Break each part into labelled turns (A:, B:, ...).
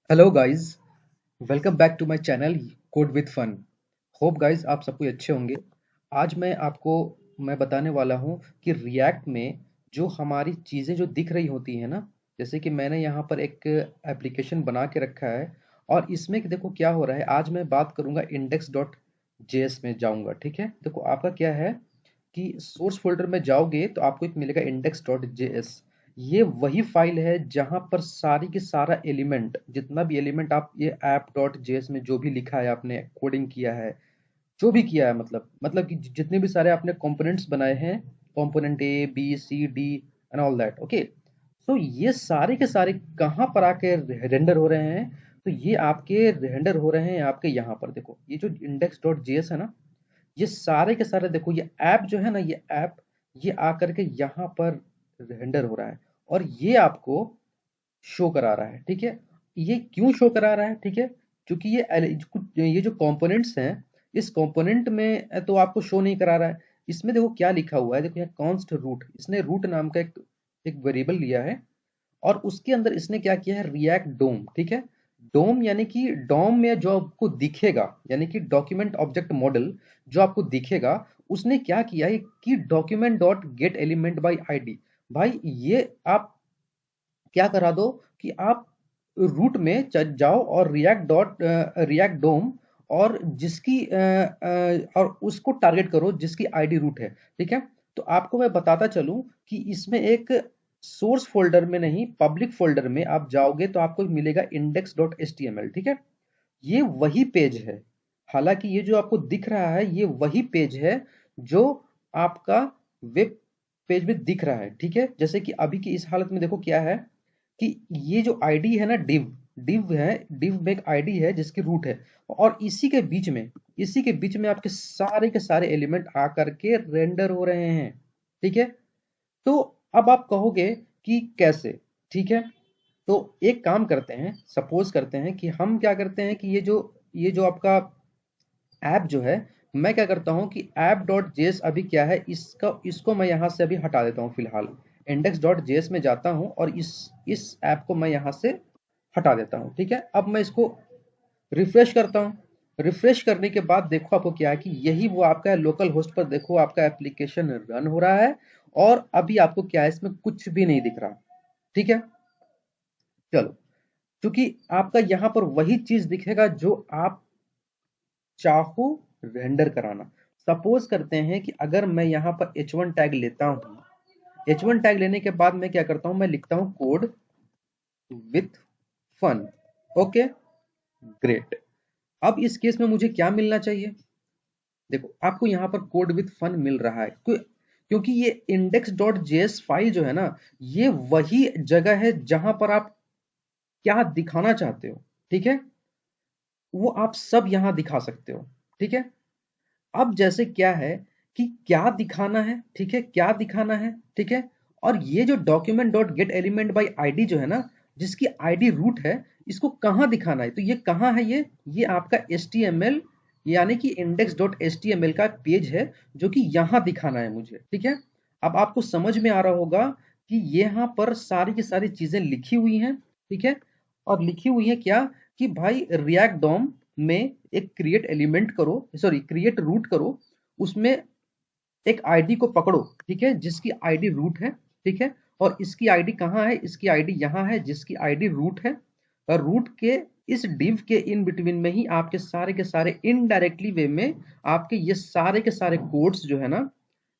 A: Hello guys, welcome back to my channel code with fun. Hope guys आप सब कोई अच्छे होंगे। आज मैं बताने वाला हूँ कि रिएक्ट में जो हमारी चीज़ें जो दिख रही होती हैं ना, जैसे कि मैंने यहाँ पर एक एप्लीकेशन बना के रखा है और इसमें कि देखो क्या हो रहा है। आज मैं बात करूँगा इंडेक्स डॉट जेएस में जाऊँगा। ठीक है, देखो आपका क्या है कि सोर्स फ़ोल्डर में जाओगे तो आपको एक मिलेगा index.js। ये वही फ़ाइल है जहाँ पर सारी की सारा एलिमेंट, जितना भी एलिमेंट आप ये app.js में जो भी लिखा है, आपने कोडिंग किया है, जो भी किया है, मतलब कि जितने भी सारे आपने कंपोनेंट्स बनाए हैं, component A B C D and all that. Okay, तो ये सारे के सारे कहाँ पर आके रेंडर हो रहे हैं? तो ये आपके रेंडर हो रहे हैं आपके यहाँ पर। देखो ये जो index.js है ना, ये सारे के सारे देखो, ये ऐप जो है ना, ये ऐप ये आकर के यहाँ पर रेंडर हो रहा है और ये आपको शो करा रहा है। ठीक है, ये क्यों शो करा रहा है? ठीक है, क्योंकि ये जो कंपोनेंट्स हैं, इस कंपोनेंट में तो आपको शो नहीं करा रहा है। इसमें देखो क्या लिखा हुआ है, देखो यहाँ कॉन्स्ट रूट, इसने रूट नाम का एक वेरिएबल लिया है और उसके अंदर इसने क्या किया है, रिएक्ट डोम। ठीक है, डोम यानी कि डोम में जो आपको दिखेगा, यानी कि डॉक्यूमेंट ऑब्जेक्ट मॉडल जो आपको दिखेगा, उसने क्या किया है कि document dot gate element by ID. भाई ये आप क्या करा दो कि आप रूट में जाओ और रिएक्ट डोम और और उसको टारगेट करो जिसकी आईडी रूट है। ठीक है, तो आपको मैं बताता चलूं कि इसमें एक सोर्स फोल्डर में नहीं, पब्लिक फोल्डर में आप जाओगे तो आपको मिलेगा index.html। ठीक है, ये वही पेज है। हालांकि ये जो आपको दिख रहा है ये वही पेज है जो आपका वेब पेज में दिख रहा है। ठीक है, जैसे कि अभी की इस हालत में देखो क्या है कि ये जो आईडी है ना, डिव है, डिव में एक आईडी है जिसकी रूट है और इसी के बीच में आपके सारे के सारे एलिमेंट आकर के रेंडर हो रहे हैं। ठीक है, तो अब आप कहोगे कि कैसे? ठीक है, तो एक काम करते हैं, सपोज करते हैं कि हम क्या करते हैं कि ये जो आपका ऐप जो है, मैं क्या करता हूँ कि ऐप डॉट जेएस अभी क्या है, इसको मैं यहाँ से अभी हटा देता हूँ फिलहाल। इंडेक्स डॉट जेएस में जाता हूँ और इस ऐप को मैं यहाँ से हटा देता हूँ। ठीक है, अब मैं इसको रिफ्रेश करता हूँ। रिफ्रेश करने के बाद देखो आपको क्या है कि यही वो आपका लोकल होस्ट पर देखो आपका एप्लीकेशन रन हो रहा है और अभी आपको क्या है, इसमें कुछ भी नहीं दिख रहा। ठीक है, चलो, क्योंकि आपका यहाँ पर वही चीज दिखेगा जो आप चाहो रेंडर कराना। सपोज करते हैं कि अगर मैं यहाँ पर h1 टैग लेता हूँ, h1 टैग लेने के बाद मैं क्या करता हूँ, मैं लिखता हूँ code with fun. Okay, great. अब इस केस में मुझे क्या मिलना चाहिए? देखो आपको यहाँ पर कोड विथ फन मिल रहा है क्योंकि ये इंडेक्स डॉट जेएस फाइल जो है ना, ये वही जगह है जहां पर आप क्या दिखाना चाहते हो। ठीक है, वो आप सब यहाँ दिखा सकते हो। ठीक है, अब जैसे क्या है कि क्या दिखाना है, ठीक है, क्या दिखाना है, ठीक है। और ये जो document dot gate element by ID जो है ना, जिसकी आईडी रूट है, इसको कहाँ दिखाना है? तो ये कहाँ है? ये आपका HTML यानी कि इंडेक्स डॉट HTML का पेज है जो कि यहाँ दिखाना है मुझे। ठीक है, अब आपको समझ में आ रहा होगा कि यहाँ पर सारी की सारी चीजें लिखी हुई हैं। ठीक है, और लिखी हुई है क्या कि भाई रिएक्ट डॉम में एक क्रिएट एलिमेंट करो, सॉरी क्रिएट रूट करो, उसमें एक आईडी को पकड़ो। ठीक है, जिसकी आईडी रूट है। ठीक है, और इसकी आईडी कहाँ है? इसकी आईडी यहाँ है जिसकी आईडी रूट है। और रूट के इस डिव के इन बिटवीन में ही आपके सारे के सारे इनडायरेक्टली वे में आपके ये सारे के सारे कोड्स जो है ना,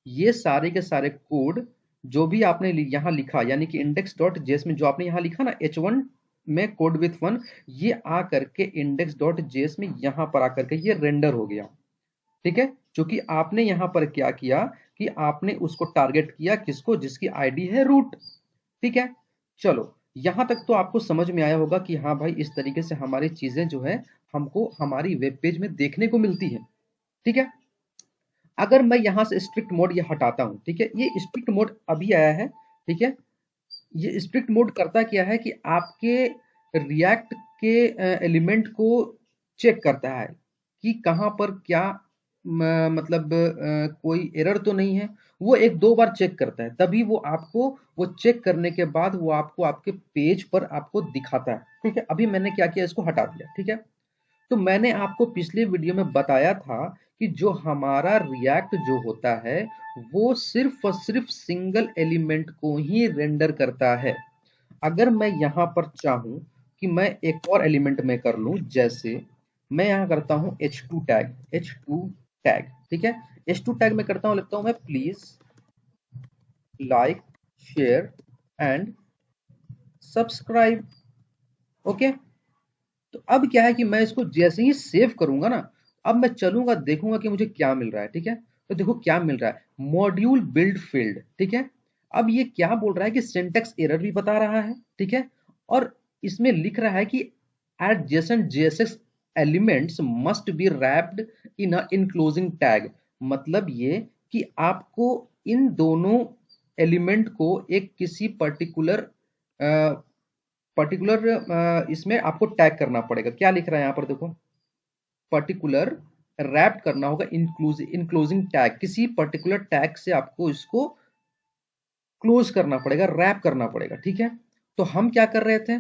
A: ये सारे के सारे कोड जो भी आपने यहाँ लिखा, यानी कि इंडेक्स डॉट जेएस में जो आपने यहाँ लिखा ना h1 में कोड विथ फन, ये आ करके इंडेक्स डॉट जेएस में यहाँ पर आकर के ये रेंडर हो गया। ठीक है, क्योंकि आपने यहाँ पर क्या किया कि आपने उसको टारगेट किया, किसको? जिसकी आईडी है रूट। ठीक है, चलो, यहां तक तो आपको समझ में आया होगा कि हाँ भाई इस तरीके से हमारी चीजें जो है हमको हमारी वेब पेज में देखने को मिलती है। ठीक है, अगर मैं यहां से स्ट्रिक्ट मोड ये हटाता हूं, ठीक है, ये स्ट्रिक्ट मोड अभी आया है। ठीक है, ये स्ट्रिक्ट मोड करता क्या है कि आपके रिएक्ट के एलिमेंट को चेक करता है कि कहां पर क्या मतलब कोई एरर तो नहीं है, वो एक दो बार चेक करता है, तभी वो आपको, वो चेक करने के बाद वो आपको आपके पेज पर आपको दिखाता है। ठीक है, अभी मैंने क्या किया, इसको हटा दिया। ठीक है, तो मैंने आपको पिछले वीडियो में बताया था कि जो हमारा रिएक्ट जो होता है वो सिर्फ और सिर्फ सिंगल एलिमेंट को ही रेंडर करता है। अगर मैं यहाँ पर चाहूं कि मैं एक और एलिमेंट में कर लूं, जैसे मैं यहाँ करता हूं h2 टैग, h2 टैग। ठीक है, h2 टैग में करता हूं, लिखता हूं मैं please like share and subscribe. Okay, तो अब क्या है कि मैं इसको जैसे ही सेव करूंगा ना, अब मैं चलूंगा देखूंगा कि मुझे क्या मिल रहा है। ठीक है, तो देखो क्या मिल रहा है, मॉड्यूल बिल्ड फील्ड। ठीक है, अब ये क्या बोल रहा है कि सिंटेक्स एरर भी बता रहा है। ठीक है, और इसमें लिख रहा है कि adjacent JSX elements must be wrapped in a enclosing tag. मतलब ये कि आपको इन दोनों एलिमेंट को एक किसी पर्टिकुलर इसमें आपको टैग करना पड़ेगा। क्या लिख रहा है यहाँ पर देखो, पर्टिकुलर रैप करना होगा, इंक्लोजिंग टैग, किसी पर्टिकुलर टैग से आपको इसको क्लोज करना पड़ेगा, रैप करना पड़ेगा। ठीक है, तो हम क्या कर रहे थे,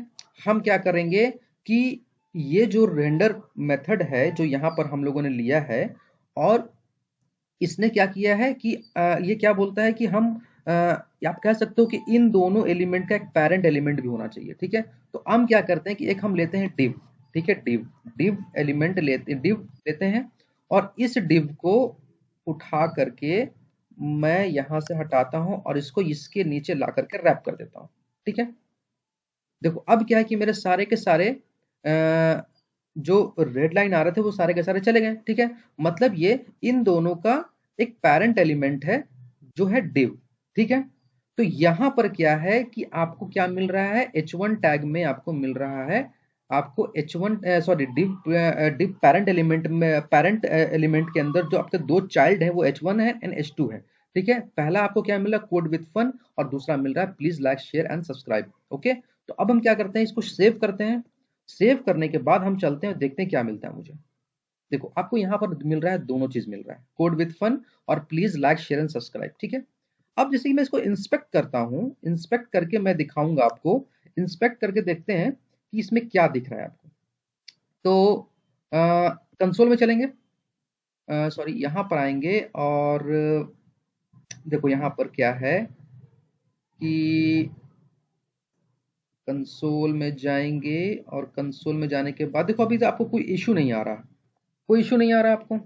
A: हम क्या करेंगे कि ये जो रेंडर मेथड है जो यहाँ पर हम लोगों ने लिया है, और इसने क्या किया है कि ये क्या बोलता है कि हम आप कह सकते हो कि इन दोनों एलिमेंट का एक पेरेंट एलिमेंट भी होना चाहिए। ठीक है, तो हम क्या करते हैं कि एक हम लेते हैं डिव। ठीक है, डिव डिव एलिमेंट लेते, डिव लेते हैं, और इस डिव को उठा करके मैं यहां से हटाता हूं और इसको इसके नीचे ला करके रैप कर देता हूं। ठीक है, देखो अब क्या है कि मेरे सारे के सारे जो रेड लाइन आ रहे थे वो सारे के सारे चले गए। ठीक है, मतलब ये इन दोनों का एक पेरेंट एलिमेंट है जो है div। ठीक है, तो यहां पर क्या है कि आपको क्या मिल रहा है, h1 टैग में आपको मिल रहा है, आपको h1 sorry div parent element में, पेरेंट एलिमेंट के अंदर जो आपके दो चाइल्ड है वो h1 है एंड h2 है। ठीक है, पहला आपको क्या मिला, कोड विद फन, और दूसरा मिल रहा है please like share and subscribe. Okay, तो अब हम क्या करते हैं, इसको सेव करते हैं। सेव करने के बाद हम चलते हैं, देखते हैं क्या मिलता है मुझे। देखो आपको यहाँ पर मिल रहा है, दोनों चीज मिल रहा है, कोड विद फन और please like share and subscribe. ठीक है, अब जैसे कि मैं इसको इंस्पेक्ट करता हूँ, इंस्पेक्ट करके मैं दिखाऊंगा आपको, इंस्पेक्ट करके देखते हैं कि इसमें क्या दिख रहा है आपको। तो कंसोल में चलेंगे, सॉरी यहाँ पर आएंगे, और देखो यहाँ पर क्या है कि कंसोल में जाएंगे, और कंसोल में जाने के बाद देखो अभी तो आपको कोई इशू नहीं आ रहा, कोई इशू नहीं आ रहा आपको।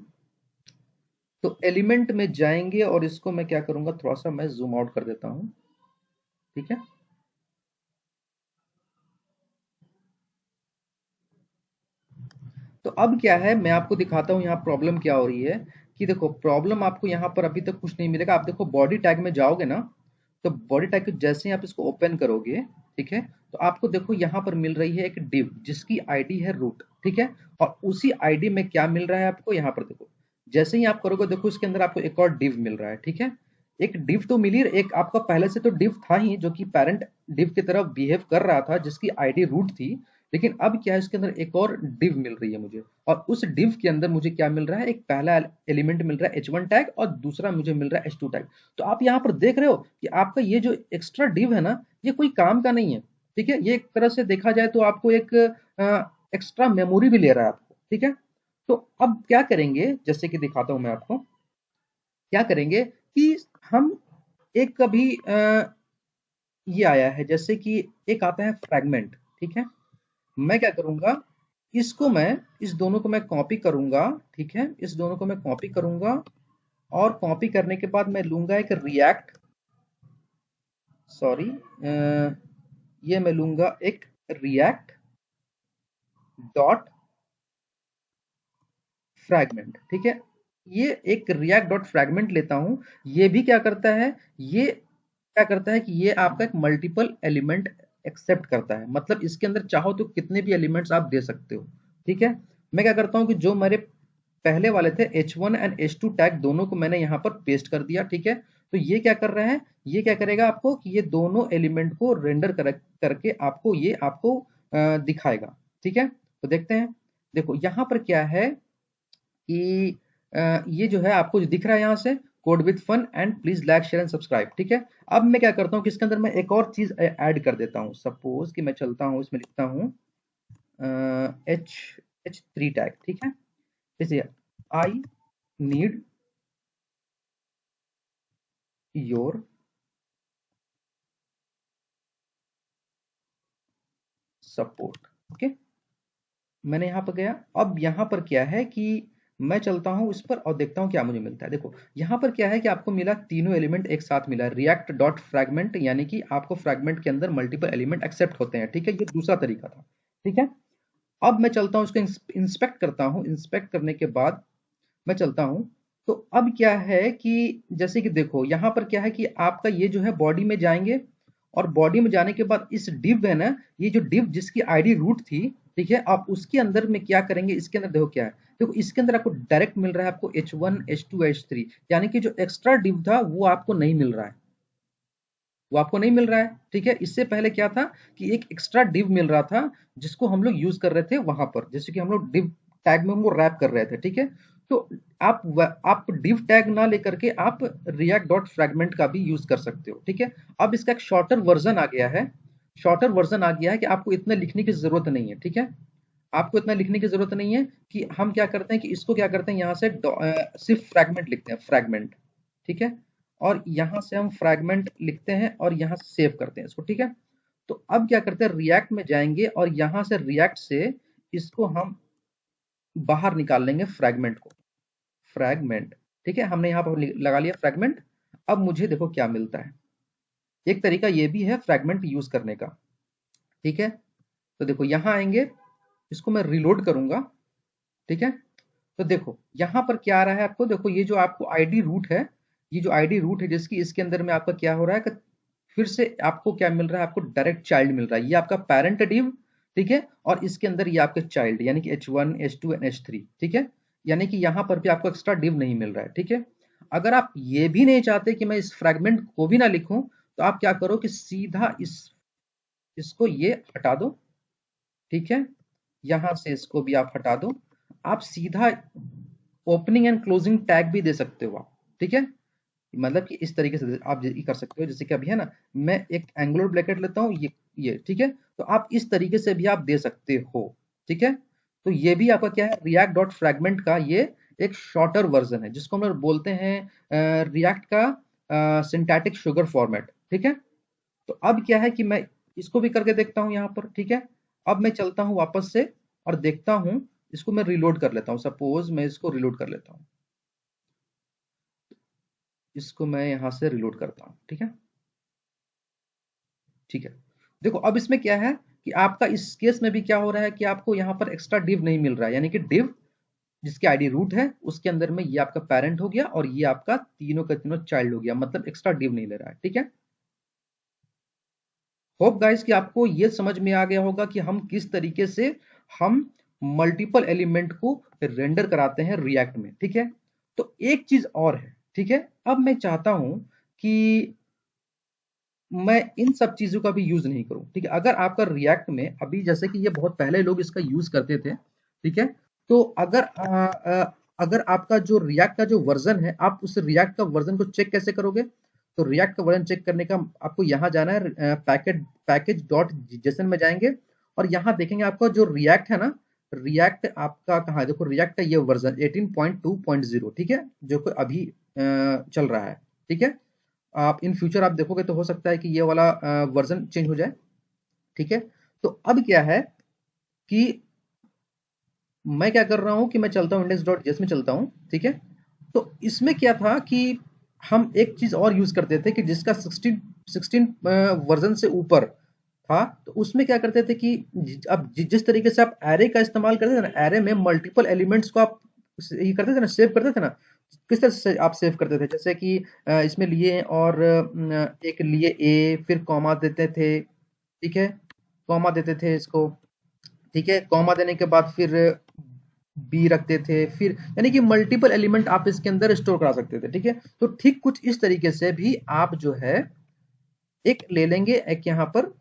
A: तो एलिमेंट में जाएंगे और इसको मैं क्या करूंगा, थोड़ा सा मैं जूम आउट कर देता हूं। ठीक है, तो अब क्या है, मैं आपको दिखाता हूं यहाँ प्रॉब्लम क्या हो रही है। कि देखो प्रॉब्लम आपको यहाँ पर अभी तक कुछ नहीं मिलेगा। आप देखो बॉडी टैग में जाओगे ना, तो बॉडी टैग के जैसे ही आप इसको ओपन करोगे, ठीक है, तो आपको देखो यहाँ पर मिल रही है एक डिव जिसकी आईडी है रूट। ठीक है, और उसी आईडी में क्या मिल रहा है आपको, यहाँ पर देखो जैसे ही आप करोगे, देखो इसके अंदर आपको एक और डिव मिल रहा है। ठीक है, एक डिव तो मिली, एक आपका पहले से तो डिव था ही जो कि पेरेंट डिव की तरफ बिहेव कर रहा था, जिसकी आईडी रूट थी। लेकिन अब क्या है, इसके अंदर एक और डिव मिल रही है मुझे, और उस डिव के अंदर मुझे क्या मिल रहा है, एक पहला एलिमेंट मिल रहा है h1 टैग, और दूसरा मुझे मिल रहा है h2 टैग। तो आप यहाँ पर देख रहे हो कि आपका ये जो एक्स्ट्रा डिव है ना, ये कोई काम का नहीं है। ठीक है, ये एक तरह से देखा जाए तो आपको एक एक्स्ट्रा मेमोरी भी ले रहा है आपको। ठीक है, तो अब क्या करेंगे, जैसे कि दिखाता हूं मैं आपको, क्या करेंगे कि हम एक कभी ये आया है, जैसे कि एक आता है फ्रैगमेंट। ठीक है, मैं क्या करूंगा, इसको मैं, इस दोनों को मैं कॉपी करूंगा। ठीक है, इस दोनों को मैं कॉपी करूंगा, और कॉपी करने के बाद मैं लूंगा एक रिएक्ट, सॉरी ये मैं लूंगा एक रिएक्ट डॉट फ्रैगमेंट। ठीक है, ये एक रिएक्ट डॉट फ्रैगमेंट लेता हूं। ये भी क्या करता है, ये क्या करता है कि ये आपका एक मल्टीपल एलिमेंट एक्सेप्ट करता है, मतलब इसके अंदर चाहो तो कितने भी एलिमेंट्स आप दे सकते हो। ठीक है, मैं क्या करता हूं कि जो मेरे पहले वाले थे h1 एंड h2 टैग, दोनों को मैंने यहाँ पर पेस्ट कर दिया। ठीक है, तो ये क्या कर रहा है, ये क्या करेगा आपको कि ये दोनों एलिमेंट को रेंडर करके आपको ये आपको दिखाएगा। ठीक है, तो देखते हैं, देखो यहाँ पर क्या है कि ये जो है आपको जो दिख रहा है यहाँ से, code with fun, and please like share and subscribe, ठीक है। अब मैं क्या करता हूँ कि इसके अंदर मैं एक और चीज ऐड कर देता हूँ। सपोज कि मैं चलता हूँ, इसमें लिखता हूँ एच H3 टैग, ठीक है। जैसे I need your support, okay. मैंने यहाँ पर गया। अब यहाँ पर क्या है कि मैं चलता हूँ इस पर और देखता हूँ क्या मुझे मिलता है। देखो यहाँ पर क्या है कि आपको मिला, तीनों एलिमेंट एक साथ मिला, रिएक्ट डॉट फ्रैगमेंट, यानी कि आपको फ्रैगमेंट के अंदर मल्टीपल एलिमेंट एक्सेप्ट होते हैं, ठीक है। ये दूसरा तरीका था, ठीक है। अब मैं चलता हूँ इसको इंस्पेक्ट करता हूँ। इंस्पेक्ट करने के बाद मैं चलता हूँ। तो अब क्या है कि जैसे कि देखो यहाँ पर क्या है कि आपका ये जो है बॉडी में जाएंगे, और बॉडी में जाने के बाद इस डिव है ना, ये जो डिव जिसकी आईडी रूट थी, ठीक है, आप उसके अंदर में क्या करेंगे, इसके अंदर देखो क्या है। देखो इसके अंदर आपको डायरेक्ट मिल रहा है आपको H1 H2 H3, यानी कि जो एक्स्ट्रा डिव था वो आपको नहीं मिल रहा है, वो आपको नहीं मिल रहा है, ठीक है। इससे पहले क्या था कि एक एक्स्ट्रा डिव मिल रहा था जिसको हम लोग यूज कर रहे थे वहां पर, जैसे कि हम लोग डिव टैग में वो रैप कर रहे थे, ठीक है। तो आप डिव टैग ना लेकर के आप रिएक्ट डॉट फ्रैगमेंट का भी यूज कर सकते हो, ठीक है। अब इसका एक शॉर्टर वर्जन आ गया है। शॉर्टर वर्जन आ गया है कि आपको इतना लिखने की जरूरत नहीं है, ठीक है। आपको इतना लिखने की जरूरत नहीं है कि हम क्या करते हैं कि इसको क्या करते हैं, यहाँ से सिर्फ फ्रैगमेंट लिखते हैं, फ्रैगमेंट, ठीक है। और यहाँ से हम फ्रैगमेंट लिखते हैं और यहाँ से सेव करते हैं इसको, ठीक है। तो अब क्या करते हैं, रिएक्ट में जाएंगे और यहाँ से रिएक्ट से इसको हम बाहर निकाल लेंगे, फ्रैगमेंट को, फ्रैगमेंट, ठीक है। हमने यहाँ पर लगा लिया फ्रैगमेंट। अब मुझे देखो क्या मिलता है। एक तरीका ये भी है फ्रैगमेंट यूज करने का, ठीक है। तो देखो यहाँ आएंगे, इसको मैं रिलोड करूंगा, ठीक है। तो देखो यहाँ पर क्या आ रहा है आपको, देखो ये जो आपको आईडी रूट है, ये जो आईडी रूट है जिसकी, इसके अंदर में आपका क्या हो रहा है कि फिर से आपको क्या मिल रहा है, आपको डायरेक्ट चाइल्ड मिल रहा है। ये आपका पेरेंट डिव, ठीक है, और इसके अंदर ये आपके चाइल्ड, यानी कि H1 H2 एंड H3, ठीक है। यानी कि यहाँ पर भी आपको एक्स्ट्रा डिव नहीं मिल रहा है, ठीक है। अगर आप ये भी नहीं चाहते कि मैं इस फ्रैगमेंट को भी ना लिखूं, तो आप क्या करो कि सीधा इसको ये हटा दो, ठीक है। यहां से इसको भी आप हटा दो। आप सीधा ओपनिंग एंड क्लोजिंग टैग भी दे सकते हो आप, ठीक है। मतलब कि इस तरीके से आप ये कर सकते हो, जैसे कि अभी है ना, मैं एक एंगुलर ब्रैकेट लेता हूँ, ये ठीक है। तो आप इस तरीके से भी आप दे सकते हो, ठीक है। तो ये भी आपका क्या है, रिएक्ट डॉट फ्रैगमेंट का ये एक शॉर्टर वर्जन है, जिसको हम लोग बोलते हैं रिएक्ट का सिंटैटिक शुगर फॉर्मेट, ठीक है। तो अब क्या है कि मैं इसको भी करके देखता हूँ यहाँ पर, ठीक है। अब मैं चलता हूँ वापस से और देखता हूँ, इसको मैं रिलोड कर लेता हूँ। सपोज मैं इसको रिलोड कर लेता हूँ, इसको मैं यहाँ से रिलोड करता हूँ, ठीक है, ठीक है। देखो अब इसमें क्या है कि आपका इस केस में भी क्या हो रहा है कि आपको यहाँ पर एक्स्ट्रा डिव नहीं मिल रहा है, यानी कि डिव जिसकी आईडी रूट है उसके अंदर में ये आपका पेरेंट हो गया और ये आपका तीनों का तीनों चाइल्ड हो गया, मतलब एक्स्ट्रा डिव नहीं ले रहा है, ठीक है। होप गाइस कि आपको ये समझ में आ गया होगा कि हम किस तरीके से हम मल्टीपल एलिमेंट को रेंडर कराते हैं रिएक्ट में, ठीक है। तो एक चीज और है, ठीक है। अब मैं चाहता हूं कि मैं इन सब चीजों का भी यूज नहीं करूं, ठीक है। अगर आपका रिएक्ट में अभी, जैसे कि ये बहुत पहले लोग इसका यूज करते थे, ठीक है। तो अगर आपका जो रिएक्ट का जो वर्जन है, आप उस रिएक्ट का वर्जन को चेक कैसे करोगे। तो रिएक्ट का वर्जन चेक करने का आपको यहाँ जाना है, पैकेज डॉट जेसन में जाएंगे और यहाँ देखेंगे आपका जो रिएक्ट है ना, रिएक्ट आपका कहाँ है, देखो रिएक्ट का ये वर्जन 18.2.0, ठीक है, जो कि अभी चल रहा है, ठीक है। आप इन फ्यूचर आप देखोगे तो हो सकता है कि ये वाला वर्जन चेंज हो जाए, ठीक है। तो अब क्या है कि मैं क्या कर रहा हूं कि मैं चलता हूं इंडेक्स डॉट जेएस में चलता हूं, ठीक है। तो इसमें क्या था कि हम एक चीज और यूज करते थे कि जिसका 16 वर्जन से ऊपर था, तो उसमें क्या करते थे कि अब जिस तरीके से आप एरे का इस्तेमाल करते थे ना, एरे में मल्टीपल एलिमेंट्स को आप ये करते थे ना, सेव करते थे ना, किस तरह से आप सेव करते थे, जैसे कि इसमें लिए और एक लिए ए, फिर कॉमा देते थे, ठीक है, कॉमा देते थे इसको, ठीक है, कॉमा देने के बाद फिर बी रखते थे, फिर यानी कि मल्टीपल एलिमेंट आप इसके अंदर स्टोर करा सकते थे, ठीक है। तो ठीक कुछ इस तरीके से भी आप जो है एक ले लेंगे, एक यहाँ पर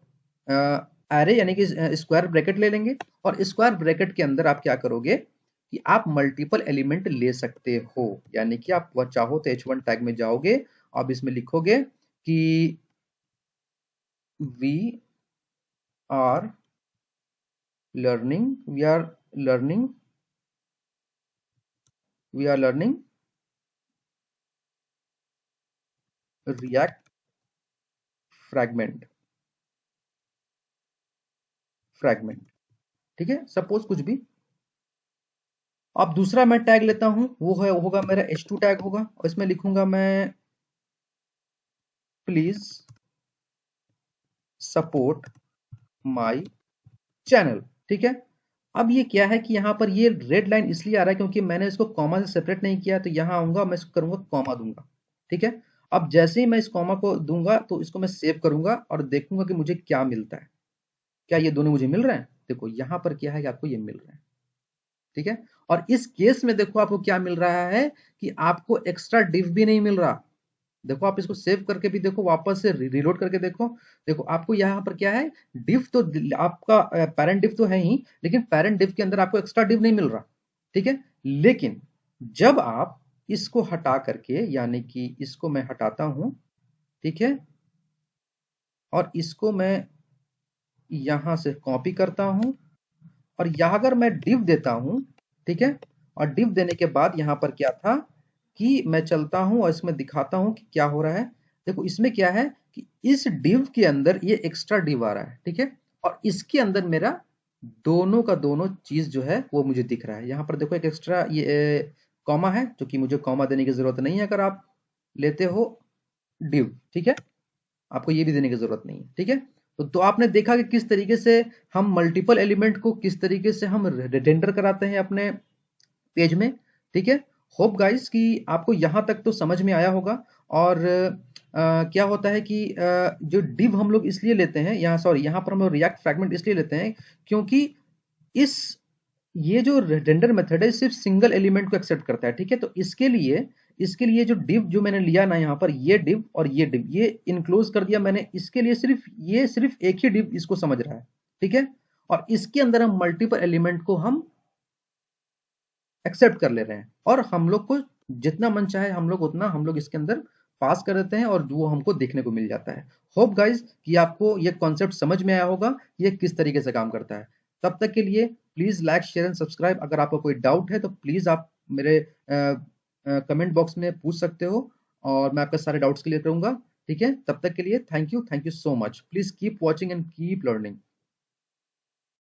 A: एरे यानी कि स्क्वायर ब्रैकेट ले लेंगे और स्क्वायर ब्रैकेट के अंदर आप क्या करोगे कि आप मल्टीपल एलिमेंट ले सकते हो, यानी कि आप वह चाहो तो H1 टैग में जाओगे, आप इसमें लिखोगे कि we are learning we are learning react fragment fragment, ठीक है, सपोज कुछ भी। अब दूसरा मैं टैग लेता हूं, वो है होगा मेरा H2 टैग होगा, और इसमें लिखूंगा मैं प्लीज सपोर्ट माई चैनल, ठीक है। अब ये क्या है कि यहाँ पर ये रेड लाइन इसलिए आ रहा है क्योंकि मैंने इसको कॉमा से सेपरेट नहीं किया, तो यहाँ आऊंगा मैं इसको करूंगा कॉमा दूंगा, ठीक है। अब जैसे ही मैं इस कॉमा को दूंगा तो इसको मैं सेव करूंगा और देखूंगा कि मुझे क्या मिलता है, क्या ये दोनों मुझे मिल रहे हैं। देखो यहाँ पर क्या है कि आपको ये मिल रहा है, ठीक है। और इस केस में देखो आपको क्या मिल रहा है कि आपको एक्स्ट्रा डिव भी नहीं मिल रहा। देखो आप इसको सेव करके भी देखो, वापस से रीलोड करके देखो, देखो आपको यहाँ पर क्या है, डिव तो आपका पेरेंट डिव तो है ही, लेकिन पेरेंट डिव के अंदर आपको एक्स्ट्रा डिव नहीं मिल रहा, ठीक है। लेकिन जब आप इसको हटा करके, यानी कि इसको मैं हटाता हूं, ठीक है, और इसको मैं यहां से कॉपी करता हूं, और यहाँ अगर मैं डिव देता हूं, ठीक है, और डिव देने के बाद यहाँ पर क्या था कि मैं चलता हूं और इसमें दिखाता हूं कि क्या हो रहा है। देखो इसमें क्या है कि इस डिव के अंदर ये एक्स्ट्रा डिव आ रहा है, ठीक है, और इसके अंदर मेरा दोनों का दोनों चीज जो है वो मुझे दिख रहा है। यहाँ पर देखो एक एक्स्ट्रा ये कॉमा है, जो कि मुझे कॉमा देने की जरूरत नहीं है अगर आप लेते हो डिव, ठीक है, आपको ये भी देने की जरूरत नहीं है, ठीक है। तो आपने देखा कि किस तरीके से हम मल्टीपल एलिमेंट को किस तरीके से हम रेंडर कराते हैं अपने पेज में, ठीक है। होप गाइस कि आपको यहाँ तक तो समझ में आया होगा। और क्या होता है कि जो डिव हम लोग इसलिए लेते हैं यहाँ, सॉरी यहाँ पर हम लोग रिएक्ट फ्रैगमेंट इसलिए लेते हैं क्योंकि इस ये जो रेंडर मेथड है सिर्फ सिंगल एलिमेंट को एक्सेप्ट करता है, ठीक है। तो इसके लिए जो डिव जो मैंने लिया ना, यहाँ पर ये डिव और ये डिव ये इनक्लोज कर दिया मैंने, इसके लिए सिर्फ एक ही डिव इसको समझ रहा है, ठीक है। और इसके अंदर हम मल्टीपल एलिमेंट को हम एक्सेप्ट कर ले रहे हैं, और हम लोग को जितना मन चाहे हम लोग उतना हम लोग इसके अंदर पास कर देते हैं, और वो हमको देखने को मिल जाता है। होप गाइस कि आपको ये कॉन्सेप्ट समझ में आया होगा, ये किस तरीके से काम करता है। तब तक के लिए please like share and subscribe. अगर आपको कोई डाउट है तो प्लीज आप मेरे कमेंट बॉक्स में पूछ सकते हो, और मैं आपके सारे डाउट्स क्लियर करूंगा, ठीक है। तब तक के लिए thank you so much. Please keep watching and keep learning.